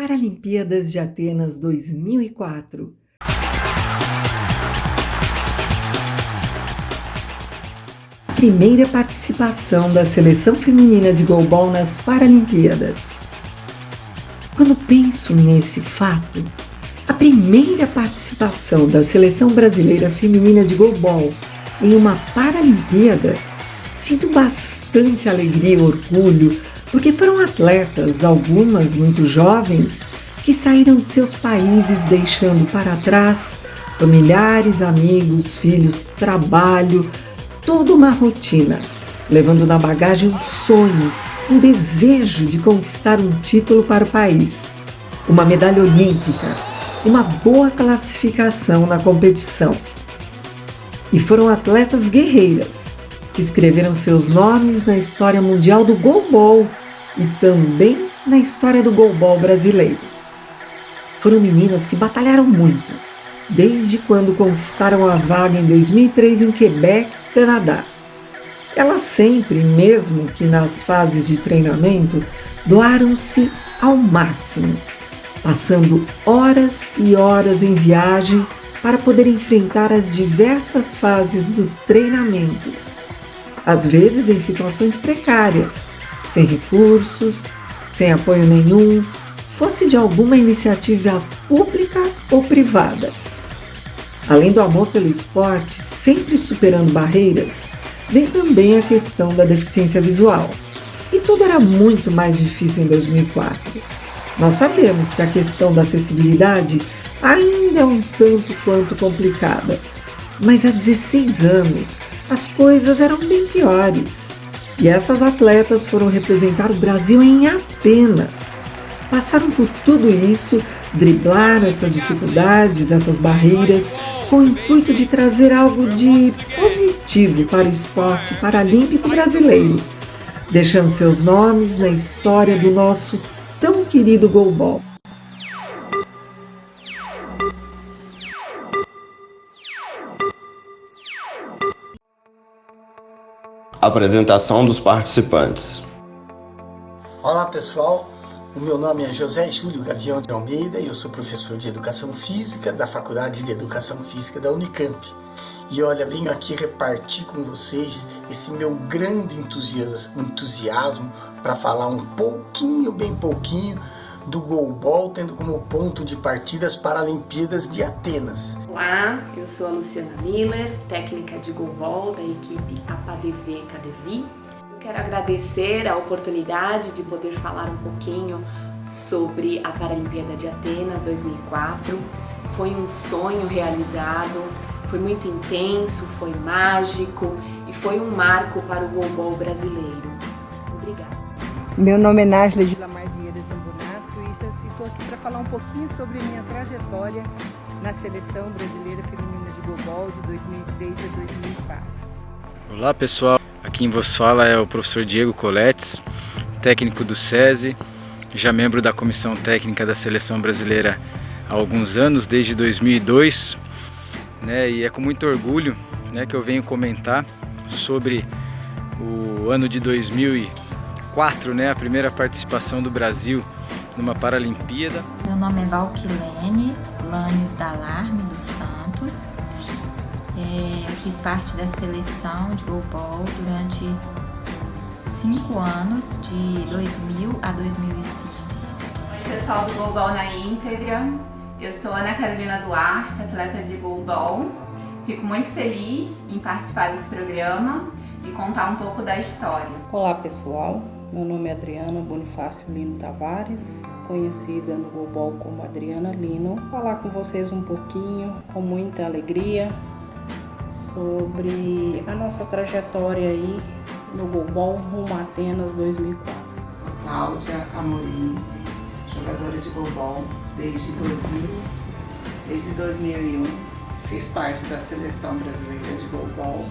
Paralimpíadas de Atenas 2004. Primeira participação da seleção feminina de goalball nas Paralimpíadas. Quando penso nesse fato, a primeira participação da seleção brasileira feminina de goalball em uma Paralimpíada, sinto bastante alegria e orgulho, porque foram atletas, algumas muito jovens, que saíram de seus países deixando para trás familiares, amigos, filhos, trabalho, toda uma rotina, levando na bagagem um sonho, um desejo de conquistar um título para o país, uma medalha olímpica, uma boa classificação na competição. E foram atletas guerreiras, que escreveram seus nomes na história mundial do goalball e também na história do goalball brasileiro. Foram meninas que batalharam muito, desde quando conquistaram a vaga em 2003 em Quebec, Canadá. Elas sempre, mesmo que nas fases de treinamento, doaram-se ao máximo, passando horas e horas em viagem para poder enfrentar as diversas fases dos treinamentos, às vezes em situações precárias, sem recursos, sem apoio nenhum, fosse de alguma iniciativa pública ou privada. Além do amor pelo esporte, sempre superando barreiras, vem também a questão da deficiência visual. E tudo era muito mais difícil em 2004. Nós sabemos que a questão da acessibilidade ainda é um tanto quanto complicada, mas há 16 anos as coisas eram bem piores. E essas atletas foram representar o Brasil em Atenas. Passaram por tudo isso, driblaram essas dificuldades, essas barreiras, com o intuito de trazer algo de positivo para o esporte paralímpico brasileiro, deixando seus nomes na história do nosso tão querido goalball. Apresentação dos participantes. Olá pessoal, o meu nome é José Júlio Gavião de Almeida e eu sou professor de Educação Física da Faculdade de Educação Física da Unicamp. E olha, venho aqui repartir com vocês esse meu grande entusiasmo para falar um pouquinho, bem pouquinho, do goalball, tendo como ponto de partida as Paralimpíadas de Atenas. Olá, eu sou a Luciana Miller, técnica de goalball da equipe APADV-KDV. Eu quero agradecer a oportunidade de poder falar um pouquinho sobre a Paralimpíada de Atenas 2004. Foi um sonho realizado, foi muito intenso, foi mágico e foi um marco para o goalball brasileiro. Obrigada. Meu nome é Nájila de Lamar Vieira Zambonato e estou aqui para falar um pouquinho sobre minha trajetória na Seleção Brasileira Feminina de Goalball de 2003 a 2004. Olá pessoal, aqui quem vos fala é o professor Diego Coletes, técnico do SESI, já membro da Comissão Técnica da Seleção Brasileira há alguns anos, desde 2002, e é com muito orgulho, que eu venho comentar sobre o ano de 2004, a primeira participação do Brasil numa Paralimpíada. Meu nome é Valquilene Lanes Dalarme dos Santos. Eu fiz parte da seleção de goalball durante 5 anos, de 2000 a 2005. Oi pessoal do goalball na íntegra, eu sou Ana Carolina Duarte, atleta de goalball. Fico muito feliz em participar desse programa e contar um pouco da história. Olá pessoal, meu nome é Adriana Bonifácio Lino Tavares, conhecida no goalball como Adriana Lino. Vou falar com vocês um pouquinho, com muita alegria, sobre a nossa trajetória aí no goalball rumo a Atenas 2004. Sou Cláudia Amorim, jogadora de goalball desde 2000. Desde 2001 fiz parte da Seleção Brasileira de Goalball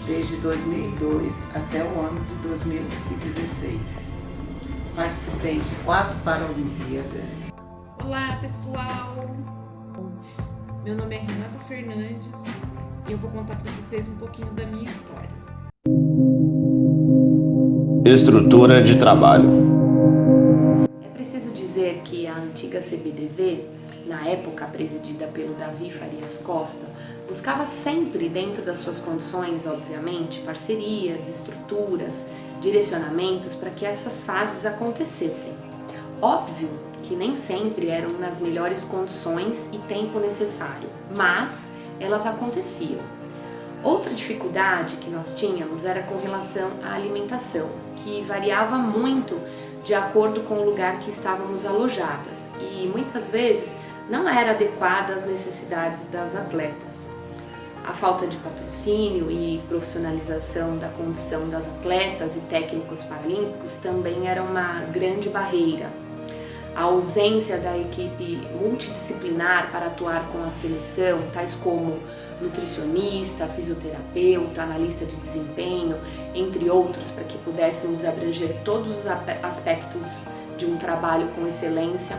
desde 2002 até o ano de 2016. Participei de 4 Paralimpíadas. Olá pessoal, meu nome é Renata Fernandes e eu vou contar para vocês um pouquinho da minha história. Estrutura de trabalho. É preciso dizer que que a antiga CBDV, na época presidida pelo Davi Farias Costa, buscava sempre, dentro das suas condições, obviamente, parcerias, estruturas, direcionamentos para que essas fases acontecessem. Óbvio que nem sempre eram nas melhores condições e tempo necessário, mas elas aconteciam. Outra dificuldade que nós tínhamos era com relação à alimentação, que variava muito de acordo com o lugar que estávamos alojadas e muitas vezes não era adequada às necessidades das atletas. A falta de patrocínio e profissionalização da condição das atletas e técnicos paralímpicos também era uma grande barreira. A ausência da equipe multidisciplinar para atuar com a seleção, tais como nutricionista, fisioterapeuta, analista de desempenho, entre outros, para que pudéssemos abranger todos os aspectos de um trabalho com excelência,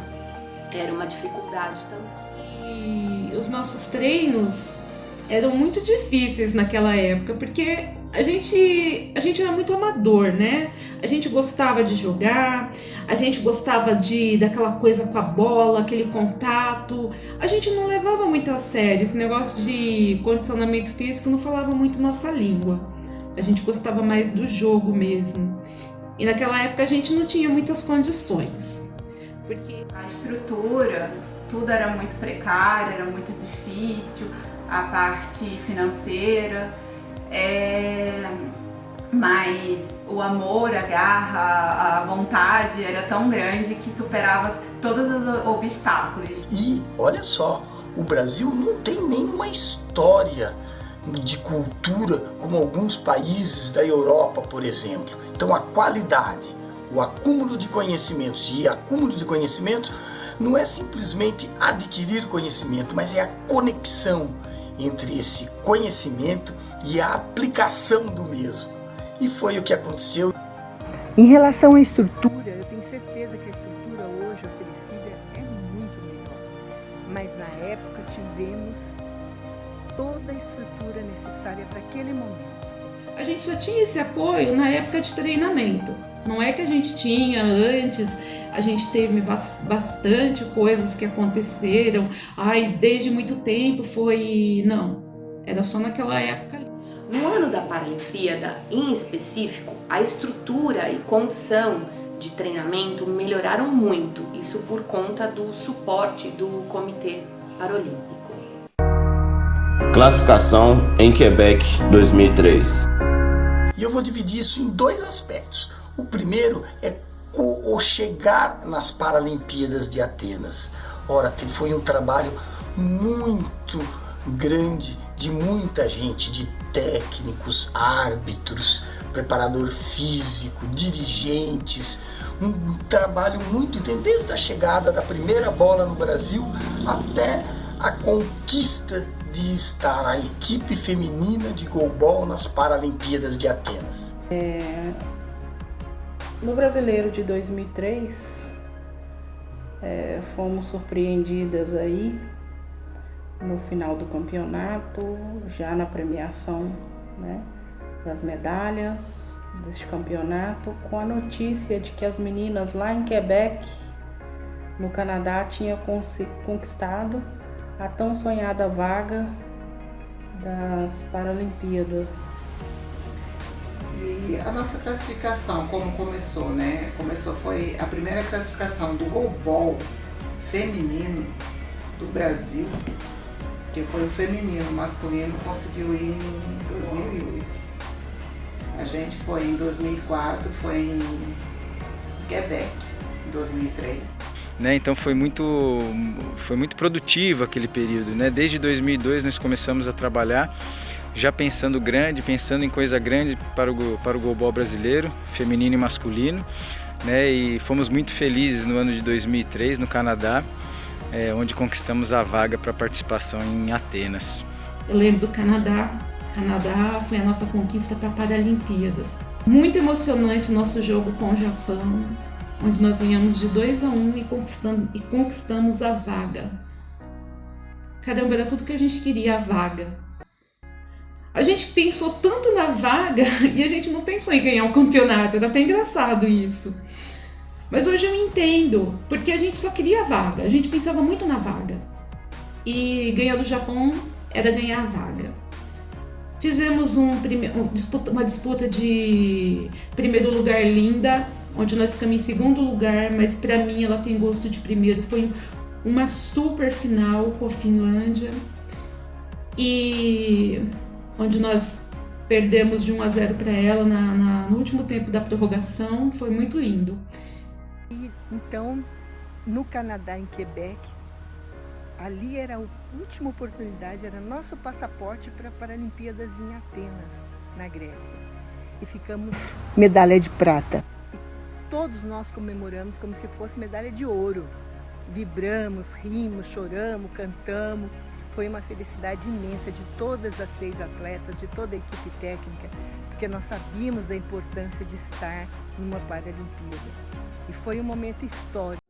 era uma dificuldade também. E os nossos treinos eram muito difíceis naquela época, porque a gente era muito amador, né? A gente gostava de jogar, a gente gostava daquela coisa com a bola, aquele contato. A gente não levava muito a sério esse negócio de condicionamento físico, não falava muito nossa língua. A gente gostava mais do jogo mesmo. E naquela época a gente não tinha muitas condições. Porque a estrutura, tudo era muito precário, era muito difícil, a parte financeira, mas o amor, a garra, a vontade era tão grande que superava todos os obstáculos. E olha só, o Brasil não tem nenhuma história de cultura como alguns países da Europa, por exemplo. Então a qualidade, o acúmulo de conhecimentos e acúmulo de conhecimentos não é simplesmente adquirir conhecimento, mas é a conexão entre esse conhecimento e a aplicação do mesmo. E foi o que aconteceu. Em relação à estrutura, eu tenho certeza que a estrutura hoje oferecida é muito melhor. Mas na época tivemos toda a estrutura necessária para aquele momento. A gente só tinha esse apoio na época de treinamento. Não é que a gente tinha antes, a gente teve bastante coisas que aconteceram, desde muito tempo foi... Não, era só naquela época. No ano da Paralimpíada, em específico, a estrutura e condição de treinamento melhoraram muito, isso por conta do suporte do Comitê Paralímpico. Classificação em Quebec 2003. E eu vou dividir isso em dois aspectos. O primeiro é o chegar nas Paralimpíadas de Atenas. Ora, foi um trabalho muito grande de muita gente, de técnicos, árbitros, preparador físico, dirigentes, um trabalho muito intenso, desde a chegada da primeira bola no Brasil até a conquista de estar a equipe feminina de goalball nas Paralimpíadas de Atenas. No Brasileiro de 2003, fomos surpreendidas aí no final do campeonato, já na premiação, né, das medalhas deste campeonato, com a notícia de que as meninas lá em Quebec, no Canadá, tinham conquistado a tão sonhada vaga das Paralimpíadas. E a nossa classificação, como começou, né? Foi a primeira classificação do goalball feminino do Brasil, que foi o feminino, o masculino conseguiu ir em 2008. A gente foi em 2004, foi em Quebec, em 2003. Então foi muito produtivo aquele período, né? Desde 2002 nós começamos a trabalhar já pensando grande, pensando em coisa grande para o goalball brasileiro, feminino e masculino, né? E fomos muito felizes no ano de 2003 no Canadá, onde conquistamos a vaga para participação em Atenas. Eu lembro do Canadá. Canadá foi a nossa conquista para Paralimpíadas. Muito emocionante o nosso jogo com o Japão, onde nós ganhamos de 2-1 e conquistamos a vaga. Caramba, era tudo que a gente queria, a vaga. A gente pensou tanto na vaga e a gente não pensou em ganhar o campeonato, era até engraçado isso. Mas hoje eu entendo, porque a gente só queria a vaga, a gente pensava muito na vaga. E ganhar do Japão era ganhar a vaga. Fizemos uma disputa de primeiro lugar linda, onde nós ficamos em segundo lugar, mas para mim ela tem gosto de primeiro. Foi uma super final com a Finlândia, e onde nós perdemos de 1-0 para ela no último tempo da prorrogação. Foi muito lindo. E, então, no Canadá, em Quebec, ali era a última oportunidade, era nosso passaporte para Paralimpíadas em Atenas, na Grécia. E ficamos medalha de prata. E todos nós comemoramos como se fosse medalha de ouro. Vibramos, rimos, choramos, cantamos. Foi uma felicidade imensa de todas as 6 atletas, de toda a equipe técnica, porque nós sabíamos da importância de estar numa Paralimpíada. E foi um momento histórico.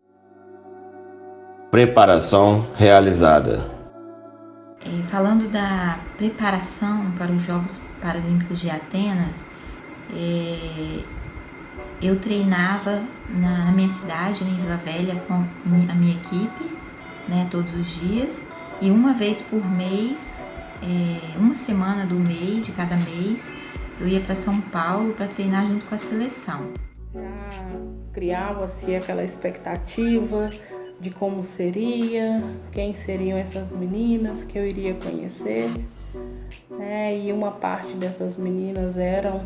Preparação realizada. Falando da preparação para os Jogos Paralímpicos de Atenas, eu treinava na minha cidade, em Vila Velha, com a minha equipe, né, todos os dias. E uma vez por mês, uma semana do mês, de cada mês, eu ia para São Paulo para treinar junto com a seleção. Já criava-se aquela expectativa de como seria, quem seriam essas meninas que eu iria conhecer. E uma parte dessas meninas eram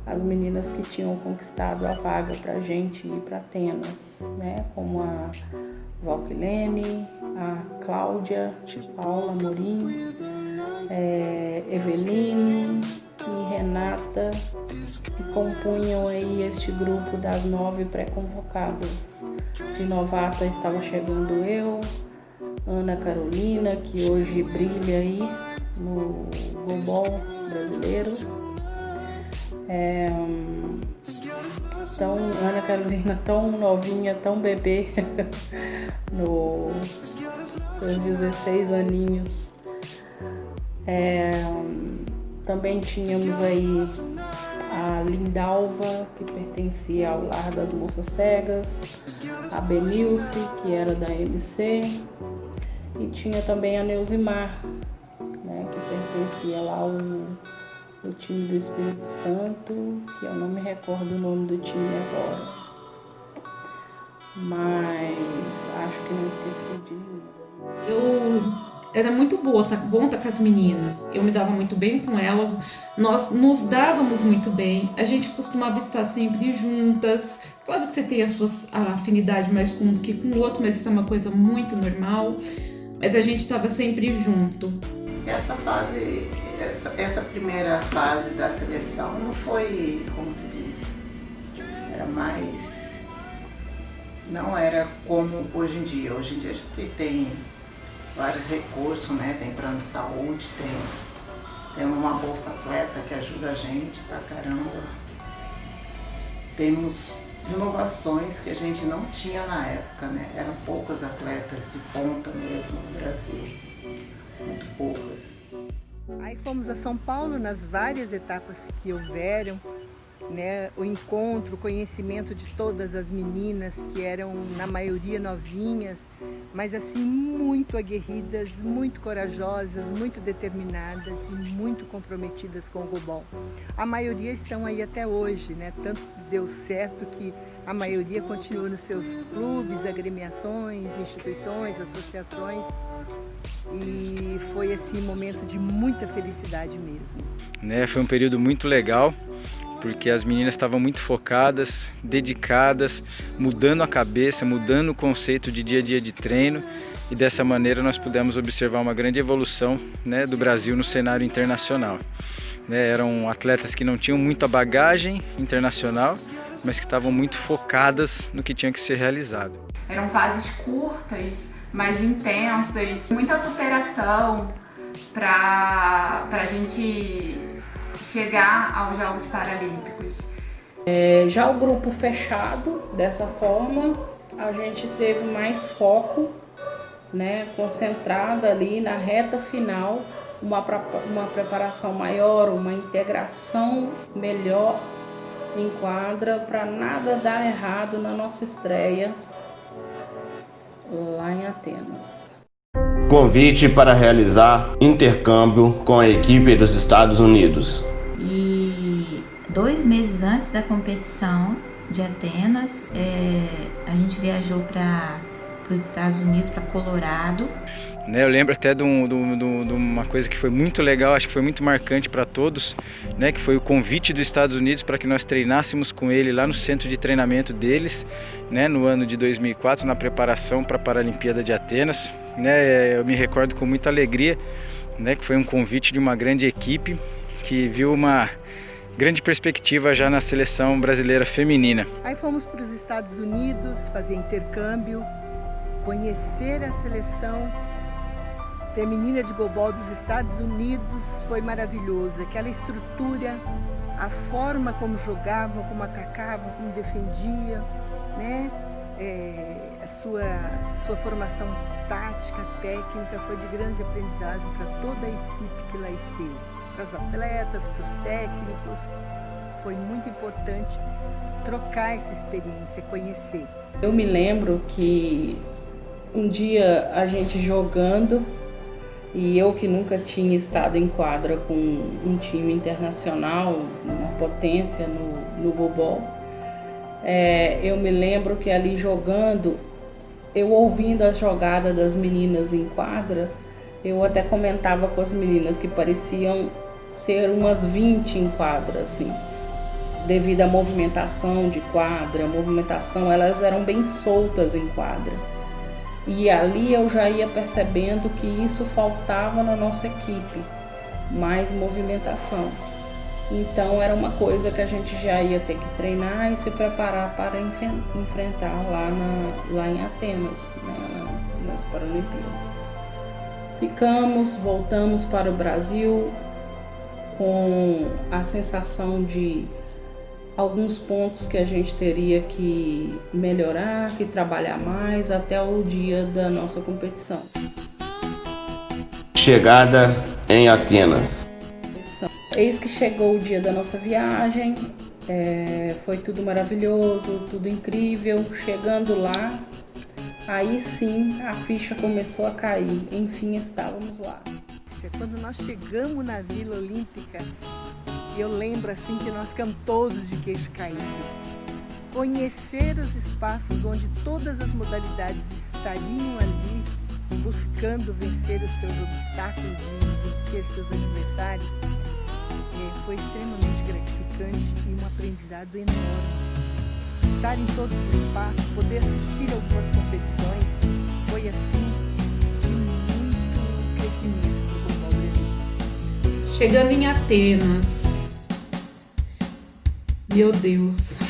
as meninas que tinham conquistado a vaga para a gente ir para Atenas, né? Como a Valquilene, a Cláudia, Paula Amorim, Eveline e Renata, que compunham aí este grupo das 9 pré-convocadas. De novata estava chegando eu, Ana Carolina, que hoje brilha aí no goalball brasileiro. Então, Ana Carolina tão novinha, tão bebê, nos seus 16 aninhos. Também tínhamos aí a Lindalva, que pertencia ao Lar das Moças Cegas, a Benilce, que era da MC, e tinha também a Neusimar, né, que pertencia lá ao time do Espírito Santo, que eu não me recordo o nome do time agora, mas acho que não esqueci de nenhuma. Era muito bom estar com as meninas, eu me dava muito bem com elas, nós nos dávamos muito bem, a gente costumava estar sempre juntas. Claro que você tem a afinidade mais com um que com o outro, mas isso é uma coisa muito normal, mas a gente estava sempre junto. Essa primeira fase da seleção não foi, como se diz, não era como hoje em dia. Hoje em dia a gente tem vários recursos, né? Tem plano de saúde, tem uma bolsa atleta que ajuda a gente pra caramba. Temos inovações que a gente não tinha na época, né? Eram poucas atletas de ponta mesmo no Brasil, muito poucas. Aí fomos a São Paulo nas várias etapas que houveram, né? O encontro, o conhecimento de todas as meninas que eram na maioria novinhas, mas assim muito aguerridas, muito corajosas, muito determinadas e muito comprometidas com o goalball. A maioria estão aí até hoje, né? Tanto deu certo que a maioria continua nos seus clubes, agremiações, instituições, associações. E foi assim, um momento de muita felicidade mesmo. Foi um período muito legal, porque as meninas estavam muito focadas, dedicadas, mudando a cabeça, mudando o conceito de dia a dia de treino, e dessa maneira nós pudemos observar uma grande evolução, né, do Brasil no cenário internacional. Eram atletas que não tinham muita bagagem internacional, mas que estavam muito focadas no que tinha que ser realizado. Eram fases curtas, mais intensas, muita superação para a gente chegar aos Jogos Paralímpicos. Já o grupo fechado, dessa forma, a gente teve mais foco, né, concentrada ali na reta final, uma preparação maior, uma integração melhor em quadra para nada dar errado na nossa estreia lá em Atenas. Convite para realizar intercâmbio com a equipe dos Estados Unidos. E 2 meses antes da competição de Atenas, a gente viajou para os Estados Unidos, para Colorado. Eu lembro até de uma coisa que foi muito legal, acho que foi muito marcante para todos, né, que foi o convite dos Estados Unidos para que nós treinássemos com ele lá no centro de treinamento deles, né, no ano de 2004, na preparação para a Paralimpíada de Atenas. Eu me recordo com muita alegria, né, que foi um convite de uma grande equipe que viu uma grande perspectiva já na seleção brasileira feminina. Aí fomos para os Estados Unidos fazer intercâmbio, conhecer a seleção feminina de goalball dos Estados Unidos. Foi maravilhoso, aquela estrutura, a forma como jogavam, como atacavam, como defendiam, né? A sua formação tática, técnica foi de grande aprendizagem para toda a equipe que lá esteve, para os atletas, para os técnicos. Foi muito importante trocar essa experiência, conhecer. Eu me lembro que um dia a gente jogando, e eu que nunca tinha estado em quadra com um time internacional, uma potência no goalball, eu me lembro que ali jogando, eu ouvindo a jogada das meninas em quadra, eu até comentava com as meninas que pareciam ser umas 20 em quadra, assim, devido à movimentação de quadra, elas eram bem soltas em quadra. E ali eu já ia percebendo que isso faltava na nossa equipe, mais movimentação. Então era uma coisa que a gente já ia ter que treinar e se preparar para enfrentar lá em Atenas, né, nas Paralimpíadas. Voltamos para o Brasil com a sensação de alguns pontos que a gente teria que melhorar, que trabalhar mais até o dia da nossa competição. Chegada em Atenas. Eis que chegou o dia da nossa viagem, foi tudo maravilhoso, tudo incrível. Chegando lá, aí sim a ficha começou a cair, enfim estávamos lá. Quando nós chegamos na Vila Olímpica, eu lembro assim que nós ficamos todos de queixo caído. Conhecer os espaços onde todas as modalidades estariam ali, buscando vencer os seus obstáculos e vencer seus adversários, foi extremamente gratificante e um aprendizado enorme. Estar em todos os espaços, poder assistir algumas competições, foi assim de muito crescimento para o goalball brasileiro. Chegando em Atenas, meu Deus,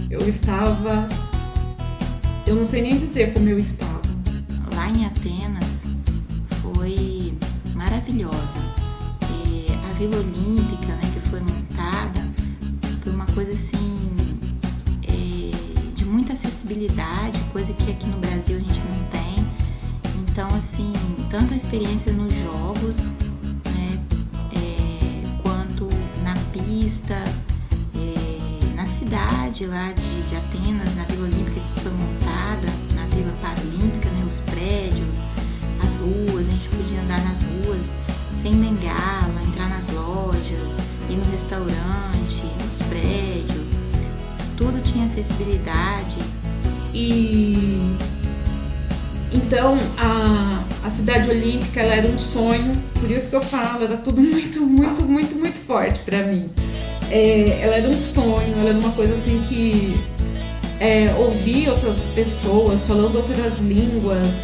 eu não sei nem dizer como eu estava. Lá em Atenas foi maravilhosa. A Vila Olímpica, né, que foi montada, foi uma coisa assim, de muita acessibilidade, coisa que aqui no Brasil a gente não tem. Então, assim, tanto a experiência nos jogos, né, quanto na pista, na cidade lá de Atenas, na Vila Olímpica que foi montada, na Vila Paralímpica, né, os prédios, as ruas, a gente podia andar nas ruas sem bengala, entrar nas lojas, ir no restaurante, nos prédios, tudo tinha acessibilidade. E então a cidade olímpica, ela era um sonho, por isso que eu falo, era tudo muito, muito, muito, muito forte para mim. Ela era um sonho, ela era uma coisa assim que ouvir outras pessoas falando outras línguas,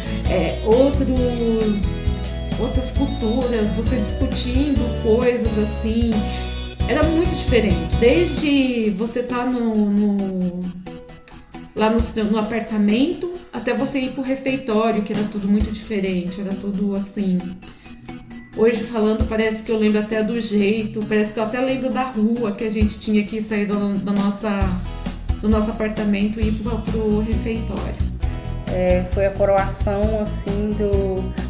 outras culturas, você discutindo coisas assim, era muito diferente. Desde você estar lá no apartamento até você ir pro refeitório, que era tudo muito diferente, era tudo assim. Hoje falando, parece que eu lembro até do jeito, parece que eu até lembro da rua que a gente tinha que sair do nosso apartamento e ir pro refeitório. Foi a coroação assim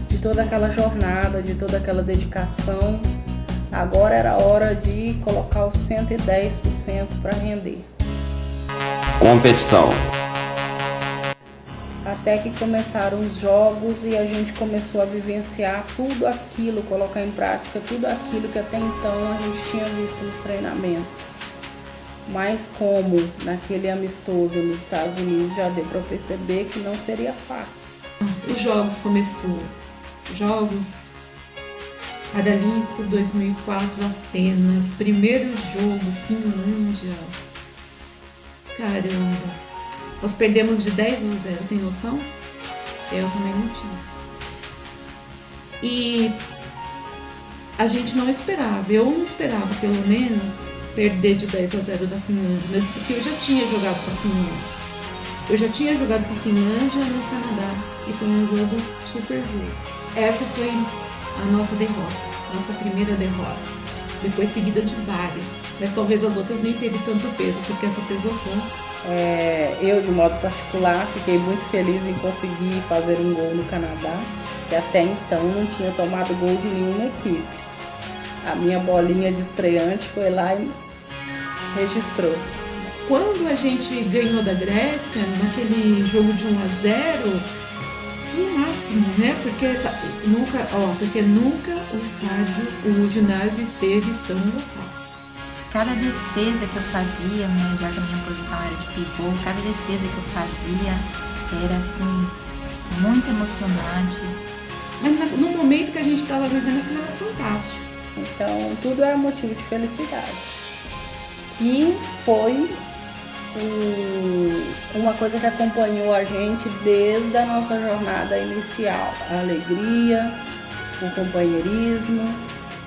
de toda aquela jornada, de toda aquela dedicação Agora era hora de colocar os 110% para render. Competição. Até que começaram os jogos e a gente começou a vivenciar tudo aquilo, colocar em prática tudo aquilo que até então a gente tinha visto nos treinamentos. Mas como naquele amistoso nos Estados Unidos já deu para perceber que não seria fácil. Os jogos começou. Jogos Paralímpico 2004 Atenas, primeiro jogo Finlândia. Caramba! Nós perdemos de 10-0, tem noção? Eu também não tinha. E a gente não esperava, eu não esperava pelo menos perder de 10-0 da Finlândia, mesmo porque eu já tinha jogado com a Finlândia. Eu já tinha jogado com a Finlândia no Canadá e foi um jogo super jogo. Essa foi a nossa derrota, nossa primeira derrota. Depois seguida de várias, mas talvez as outras nem teve tanto peso, porque essa pesou tanto. Eu, de modo particular, fiquei muito feliz em conseguir fazer um gol no Canadá, que até então não tinha tomado gol de nenhuma equipe. A minha bolinha de estreante foi lá e registrou. Quando a gente ganhou da Grécia, naquele jogo de 1-0, foi o máximo, né? Porque nunca o ginásio esteve tão lotado. Cada defesa que eu fazia, né, já que a minha posição era de pivô, cada defesa que eu fazia era assim, muito emocionante. Mas no momento que a gente estava vivendo, aquilo era fantástico. Então tudo era motivo de felicidade. Que foi uma coisa que acompanhou a gente desde a nossa jornada inicial. A alegria, o companheirismo,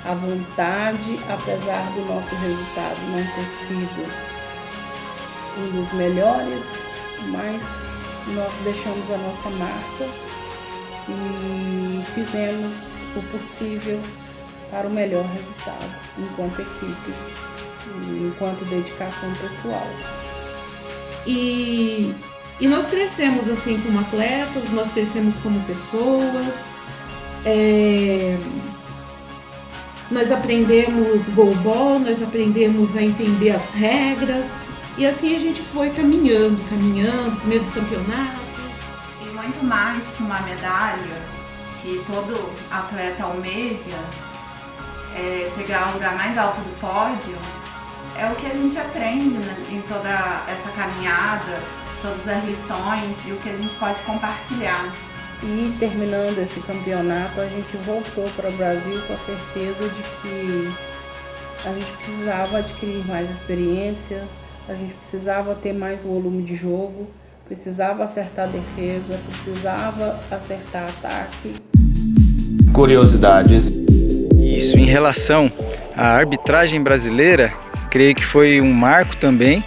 a vontade, apesar do nosso resultado não ter sido um dos melhores, mas nós deixamos a nossa marca e fizemos o possível para o melhor resultado, enquanto equipe e enquanto dedicação pessoal. E nós crescemos assim como atletas, nós crescemos como pessoas. Nós aprendemos goalball, nós aprendemos a entender as regras e assim a gente foi caminhando, primeiro campeonato. E muito mais que uma medalha, que todo atleta almeja, chegar ao lugar mais alto do pódio, é o que a gente aprende, né, em toda essa caminhada, todas as lições e o que a gente pode compartilhar. E terminando esse campeonato, a gente voltou para o Brasil com a certeza de que a gente precisava adquirir mais experiência, a gente precisava ter mais volume de jogo, precisava acertar a defesa, precisava acertar ataque. Curiosidades. Isso, em relação à arbitragem brasileira, creio que foi um marco também,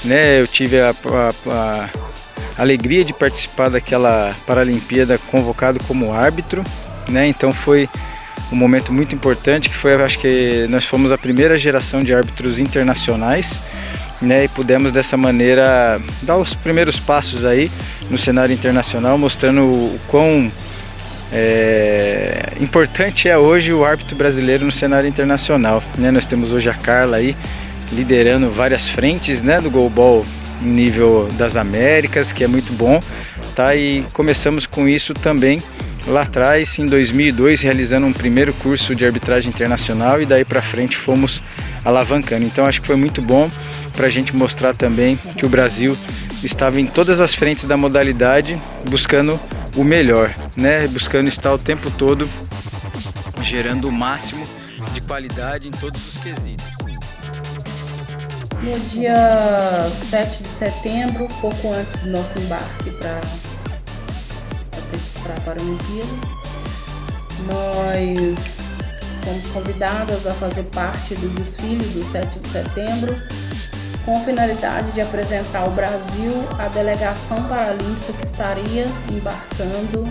né? Eu tive a alegria de participar daquela Paralimpíada convocado como árbitro, né? Então foi um momento muito importante, que foi, acho que nós fomos a primeira geração de árbitros internacionais, né? E pudemos dessa maneira dar os primeiros passos aí no cenário internacional, mostrando o quão importante é hoje o árbitro brasileiro no cenário internacional, né? Nós temos hoje a Carla aí liderando várias frentes, né, do goalball em nível das Américas, que é muito bom, tá? E começamos com isso também lá atrás, em 2002, realizando um primeiro curso de arbitragem internacional, e daí para frente fomos alavancando. Então acho que foi muito bom para a gente mostrar também que o Brasil estava em todas as frentes da modalidade, buscando o melhor, né? Buscando estar o tempo todo gerando o máximo de qualidade em todos os quesitos. No dia 7 de setembro, pouco antes do nosso embarque para a Paralimpíada, nós fomos convidadas a fazer parte do desfile do 7 de setembro, com a finalidade de apresentar ao Brasil a delegação paralímpica que estaria embarcando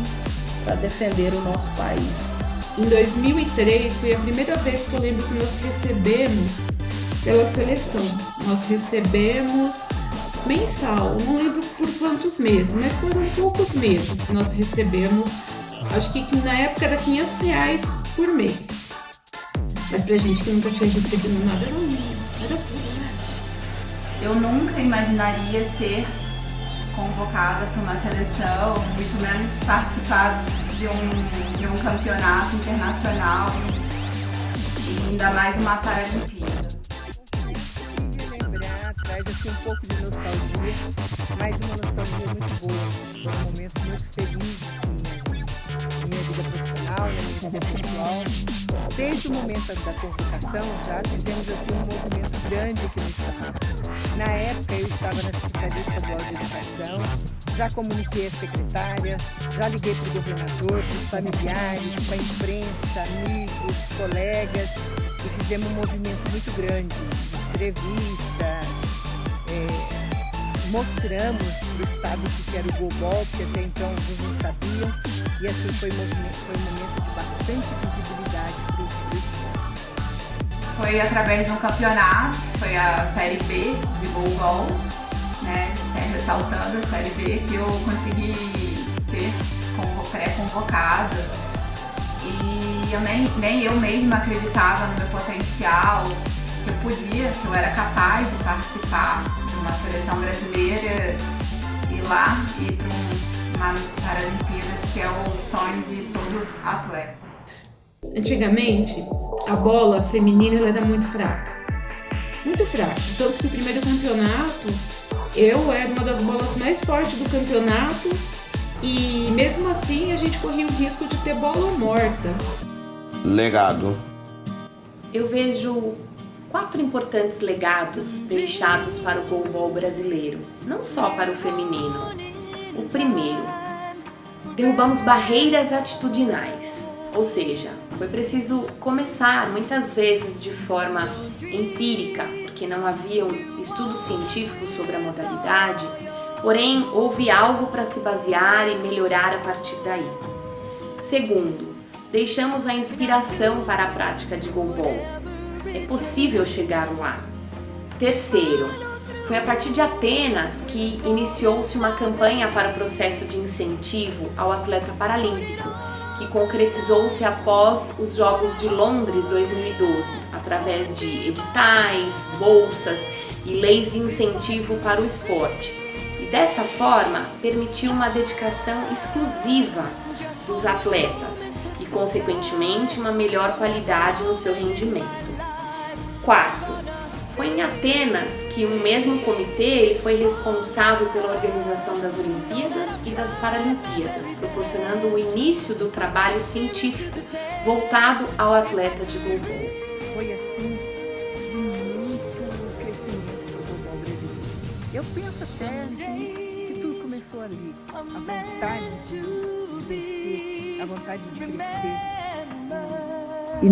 para defender o nosso país. Em 2003 foi a primeira vez que eu lembro que nós recebemos pela seleção. Nós recebemos mensal, não lembro por quantos meses, mas foram poucos meses que nós recebemos. Acho que na época era R$500 por mês. Mas pra gente que nunca tinha recebido nada, era tudo, né? Eu nunca imaginaria ser convocada para uma seleção, muito menos participar de um campeonato internacional e ainda mais uma Paralimpíada. Lembrar, traz assim um pouco de nostalgia, mas uma nostalgia muito boa. Foram momentos muito felizes na minha vida profissional, na minha vida pessoal. Desde o momento da convocação, já tivemos assim um movimento grande aqui no estado. Na época eu estava na Secretaria Estadual de Educação, já comuniquei a secretária, já liguei para o governador, para os familiares, para a imprensa, amigos, colegas, e fizemos um movimento muito grande de entrevista, mostramos para o estado o que era o goalball, porque até então alguns não sabiam, e assim foi um momento de bastante visibilidade para o esporte. Foi através de um campeonato, foi a Série B de goalball, né, ressaltando a Série B, que eu consegui ser pré-convocada. E nem eu mesma acreditava no meu potencial, que eu podia, que eu era capaz de participar de uma seleção brasileira e lá ir para uma Paralimpíada, que é o sonho de todo atleta. Antigamente, a bola feminina ela era muito fraca. Muito fraca. Tanto que o primeiro campeonato, eu era uma das bolas mais fortes do campeonato e mesmo assim a gente corria o risco de ter bola morta. Legado. Eu vejo 4 importantes legados deixados para o goalball brasileiro, não só para o feminino. O primeiro, derrubamos barreiras atitudinais, ou seja, foi preciso começar muitas vezes de forma empírica, porque não haviam estudos científicos sobre a modalidade, porém houve algo para se basear e melhorar a partir daí. Segundo, deixamos a inspiração para a prática de goalball. É possível chegar lá. Terceiro, foi a partir de Atenas que iniciou-se uma campanha para o processo de incentivo ao atleta paralímpico, que concretizou-se após os Jogos de Londres 2012, através de editais, bolsas e leis de incentivo para o esporte. E desta forma, permitiu uma dedicação exclusiva dos atletas e, consequentemente, uma melhor qualidade no seu rendimento. Quarto, foi em Atenas que o mesmo comitê foi responsável pela organização das Olimpíadas e das Paralimpíadas, proporcionando o início do trabalho científico voltado ao atleta de goalball. Foi assim de muito crescimento do goalball brasileiro. Eu penso até que tudo começou ali, a vontade de vencer, a vontade de crescer. E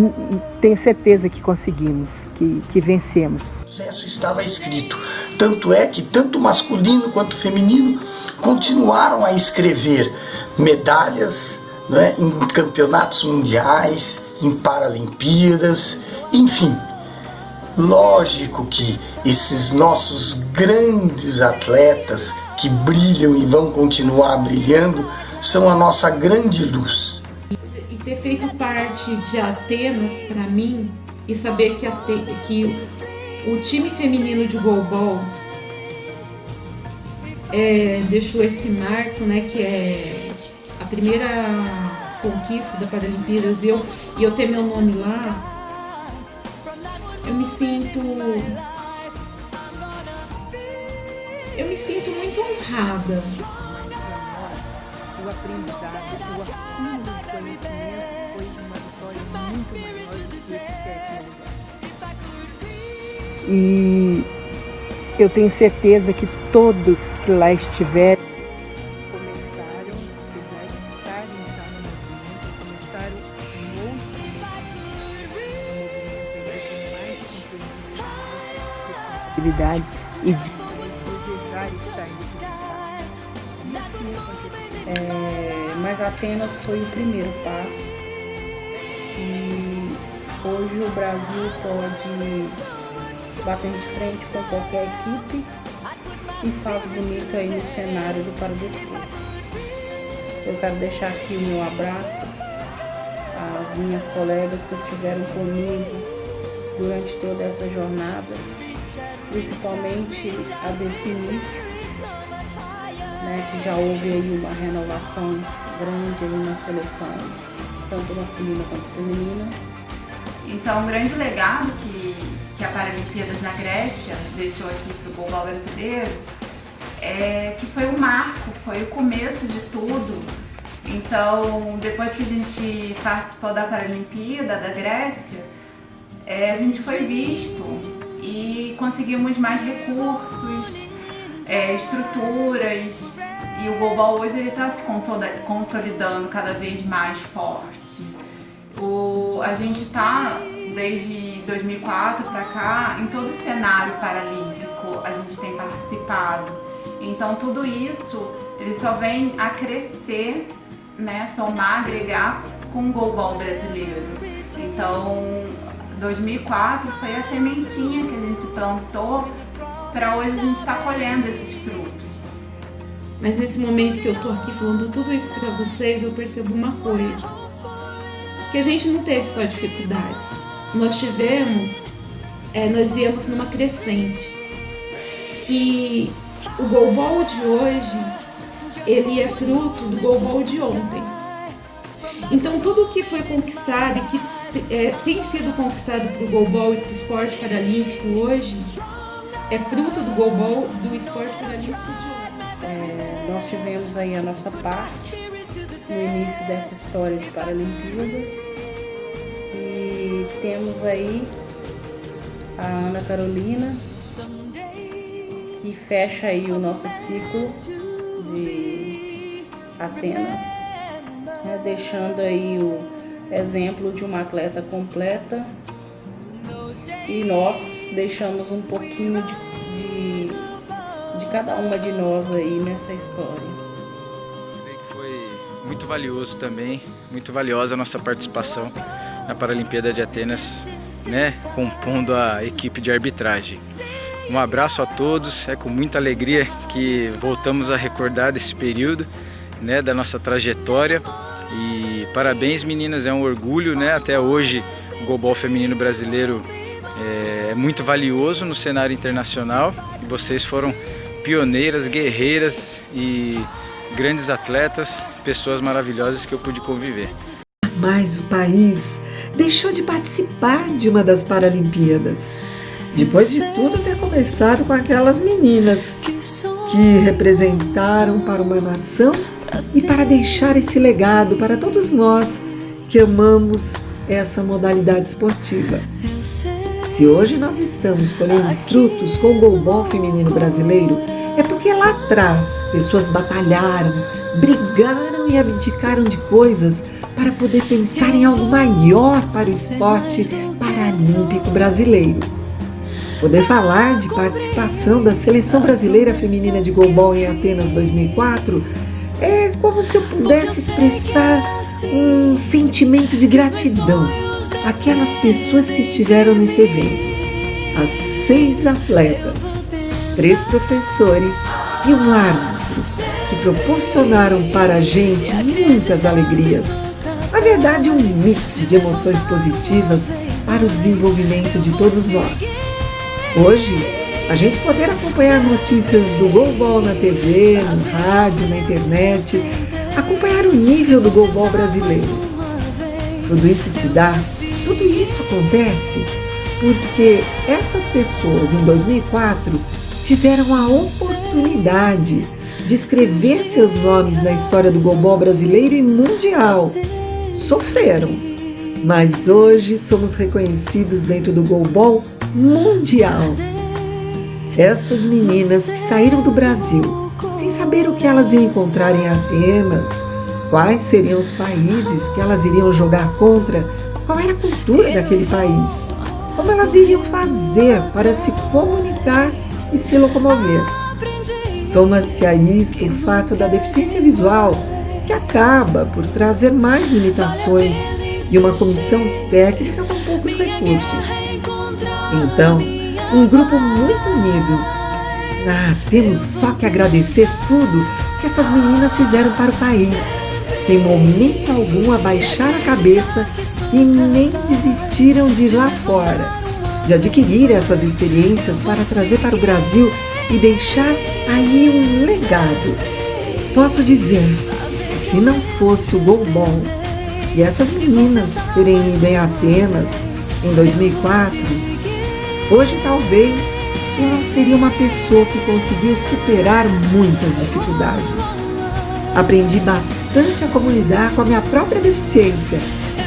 tenho certeza que conseguimos, que vencemos. O sucesso estava escrito. Tanto é que tanto masculino quanto feminino continuaram a escrever medalhas, né, em campeonatos mundiais, em Paralimpíadas, enfim. Lógico que esses nossos grandes atletas que brilham e vão continuar brilhando são a nossa grande luz. Ter feito parte de Atenas para mim e saber que o time feminino de goalball deixou esse marco, né, que é a primeira conquista da Paralimpíadas e eu ter meu nome lá, eu me sinto muito honrada. O aprendizado, o acúmulo de conhecimento foi uma vitória muito maior do que esse 7 lugar. E eu tenho certeza que todos que lá estiveram começaram, apesar de estarem já no movimento, começaram um outro movimento com mais responsabilidade e de desejar estar nesse estado. E assim aconteceu. Mas Atenas foi o primeiro passo e hoje o Brasil pode bater de frente com qualquer equipe e faz bonito aí no cenário do paradesporto. Eu quero deixar aqui o meu abraço às minhas colegas que estiveram comigo durante toda essa jornada, principalmente a desse início, né, que já houve aí uma renovação grande aí na seleção, tanto masculina quanto feminina. Então, um grande legado que a Paralimpíadas na Grécia deixou aqui para o goalball brasileiro é que foi o marco, foi o começo de tudo. Então, depois que a gente participou da Paralimpíada da Grécia, a gente foi visto e conseguimos mais recursos, estruturas, e o goalball hoje está se consolidando cada vez mais forte. A gente está, desde 2004 para cá, em todo o cenário paralímpico a gente tem participado. Então tudo isso ele só vem a crescer, né, somar, agregar com o goalball brasileiro. Então 2004 foi a sementinha que a gente plantou para hoje a gente estar colhendo esses frutos. Mas nesse momento que eu tô aqui falando tudo isso para vocês, eu percebo uma coisa. Que a gente não teve só dificuldades. Nós viemos numa crescente. E o goalball de hoje, ele é fruto do goalball de ontem. Então tudo que foi conquistado e que tem sido conquistado para o goalball e para o esporte paralímpico hoje, é fruto do goalball do esporte paralímpico de ontem. Nós tivemos aí a nossa parte no início dessa história de Paralimpíadas e temos aí a Ana Carolina, que fecha aí o nosso ciclo de Atenas, né, deixando aí o exemplo de uma atleta completa, e nós deixamos um pouquinho de cada uma de nós aí nessa história. Foi muito valioso também, muito valiosa a nossa participação na Paralimpíada de Atenas, né, compondo a equipe de arbitragem. Um abraço a todos, é com muita alegria que voltamos a recordar desse período, né, da nossa trajetória. E parabéns, meninas, é um orgulho, né, até hoje o goalball feminino brasileiro é muito valioso no cenário internacional e vocês foram pioneiras, guerreiras e grandes atletas, pessoas maravilhosas que eu pude conviver. Mas o país deixou de participar de uma das Paralimpíadas. Depois de tudo ter começado com aquelas meninas que representaram para uma nação e para deixar esse legado para todos nós que amamos essa modalidade esportiva. Se hoje nós estamos colhendo frutos com o goalball feminino brasileiro, é porque lá atrás pessoas batalharam, brigaram e abdicaram de coisas para poder pensar em algo maior para o esporte paralímpico brasileiro. Poder falar de participação da Seleção Brasileira Feminina de Goalball em Atenas 2004 é como se eu pudesse expressar um sentimento de gratidão àquelas pessoas que estiveram nesse evento. As 6 atletas, 3 professores e um árbitro que proporcionaram para a gente muitas alegrias. Na verdade, um mix de emoções positivas para o desenvolvimento de todos nós. Hoje, a gente poder acompanhar notícias do goalball na TV, no rádio, na internet, acompanhar o nível do goalball brasileiro. Tudo isso se dá, tudo isso acontece porque essas pessoas em 2004 tiveram a oportunidade de escrever seus nomes na história do goalball brasileiro e mundial. Sofreram, mas hoje somos reconhecidos dentro do goalball mundial. Essas meninas que saíram do Brasil sem saber o que elas iam encontrar em Atenas, quais seriam os países que elas iriam jogar contra, qual era a cultura daquele país, como elas iriam fazer para se comunicar e se locomover. Soma-se a isso o fato da deficiência visual, que acaba por trazer mais limitações e uma comissão técnica com poucos recursos. Então, um grupo muito unido. Temos só que agradecer tudo que essas meninas fizeram para o país, que em momento algum abaixaram a cabeça e nem desistiram de ir lá fora, de adquirir essas experiências para trazer para o Brasil e deixar aí um legado. Posso dizer que se não fosse o goalball e essas meninas terem ido em Atenas em 2004, hoje talvez eu não seria uma pessoa que conseguiu superar muitas dificuldades. Aprendi bastante a como lidar com a minha própria deficiência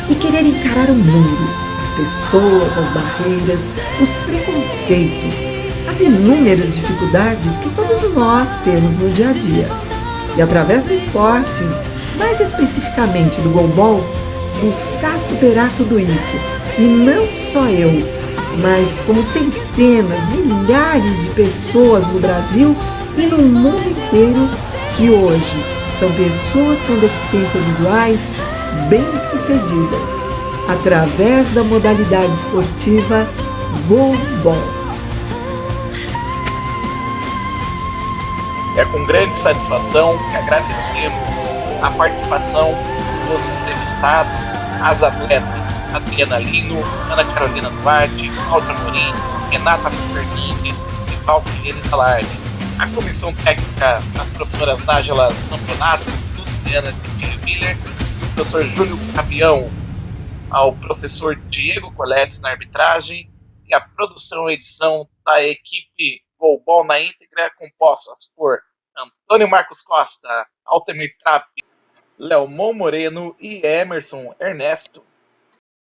e querer encarar o mundo, as pessoas, as barreiras, os preconceitos, as inúmeras dificuldades que todos nós temos no dia a dia. E através do esporte, mais especificamente do goalball, buscar superar tudo isso. E não só eu, mas como centenas, milhares de pessoas no Brasil e no mundo inteiro que hoje são pessoas com deficiências visuais bem-sucedidas, através da modalidade esportiva goalball. É com grande satisfação que agradecemos a participação dos entrevistados, as atletas Adriana Lino, Ana Carolina Duarte, Cláudia Morim, Renata Fernandes e Valquíria Talardi. A comissão técnica, as professoras Nájila Zamponato, Luciana de Miller, o professor Júlio Capião, ao professor Diego Coletes na arbitragem, e a produção e edição da equipe Goalball na íntegra, compostas por Antônio Marcos Costa, Altemir Trapp, Leomon Moreno e Emerson Ernesto.